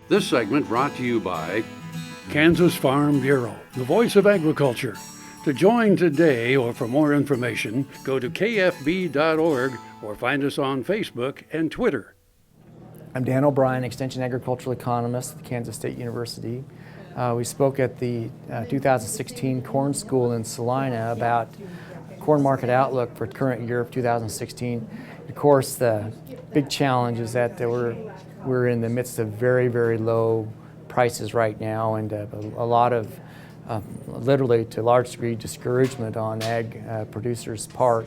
This segment brought to you by Kansas Farm Bureau, the voice of agriculture. To join today or for more information, go to kfb.org or find us on Facebook and Twitter. I'm Dan O'Brien, Extension Agricultural Economist at Kansas State University. We spoke at the 2016 Corn School in Salina about corn market outlook for current year of 2016. Of course, the big challenge is that we're in the midst of very, very low prices right now, and a lot of, literally to a large degree, discouragement on ag producers' part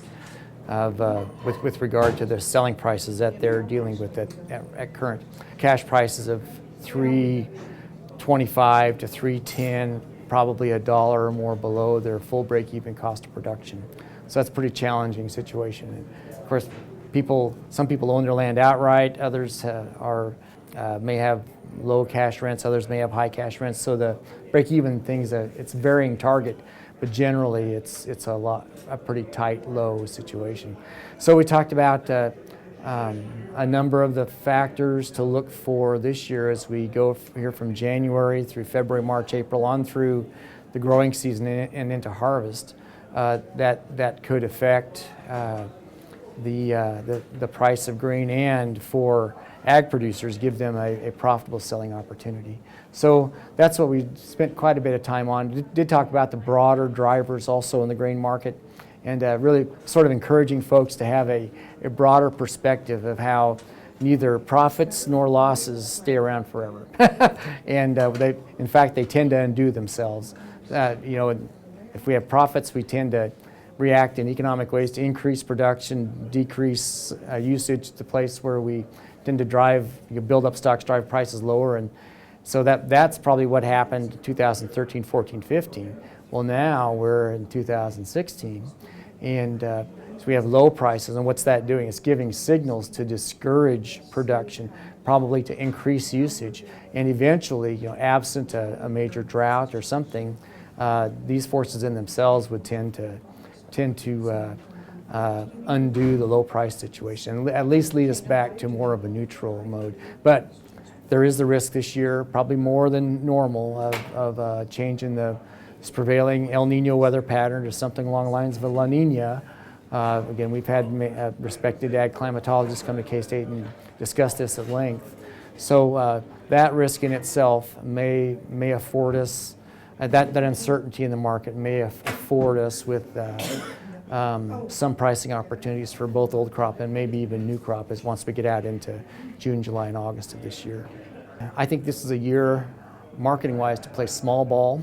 with regard to the selling prices that they're dealing with at current cash prices of $3.25 to $3.10, probably $1 or more below their full break-even cost of production. So that's a pretty challenging situation. And of course, some people own their land outright. Others may have low cash rents. Others may have high cash rents. So the break-even things, it's a varying target, but generally it's a pretty tight, low situation. So we talked about a number of the factors to look for this year as we go here from January through February, March, April, on through the growing season and into harvest that could affect the price of grain, and for ag producers give them a profitable selling opportunity. So that's what we spent quite a bit of time on. Did talk about the broader drivers also in the grain market, and really sort of encouraging folks to have a broader perspective of how neither profits nor losses stay around forever. And in fact, they tend to undo themselves. If we have profits, we tend to react in economic ways to increase production, decrease usage, the place where we tend to build up stocks, drive prices lower. And so that's probably what happened in 2013, 14, 15. Well, now we're in 2016, and so we have low prices, and what's that doing? It's giving signals to discourage production, probably to increase usage, and eventually, absent a major drought or something, these forces in themselves would tend to undo the low price situation, and at least lead us back to more of a neutral mode. But there is the risk this year, probably more than normal, of a change in the prevailing El Nino weather pattern to something along the lines of a La Nina. Again, we've had respected ag climatologists come to K-State and discuss this at length. So that risk in itself may afford us, that uncertainty in the market may afford us with some pricing opportunities for both old crop and maybe even new crop as once we get out into June, July, and August of this year. I think this is a year, marketing-wise, to play small ball,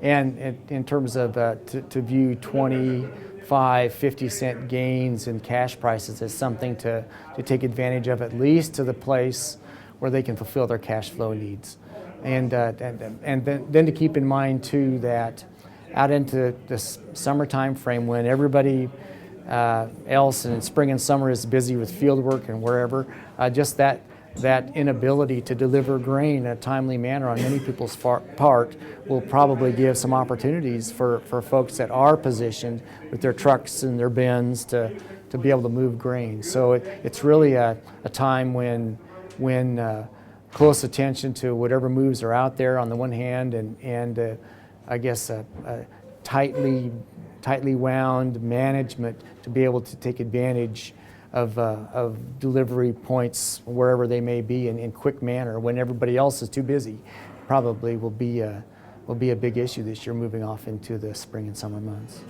and in terms of to view 25, 50-cent gains in cash prices as something to take advantage of, at least to the place where they can fulfill their cash flow needs. And then to keep in mind, too, that out into the summer time frame when everybody else in spring and summer is busy with field work and wherever, just that inability to deliver grain in a timely manner on many people's part will probably give some opportunities for folks that are positioned with their trucks and their bins to be able to move grain. So it's really a time when close attention to whatever moves are out there on the one hand, and I guess a tightly wound management to be able to take advantage of delivery points wherever they may be in quick manner when everybody else is too busy, probably will be a big issue this year moving off into the spring and summer months.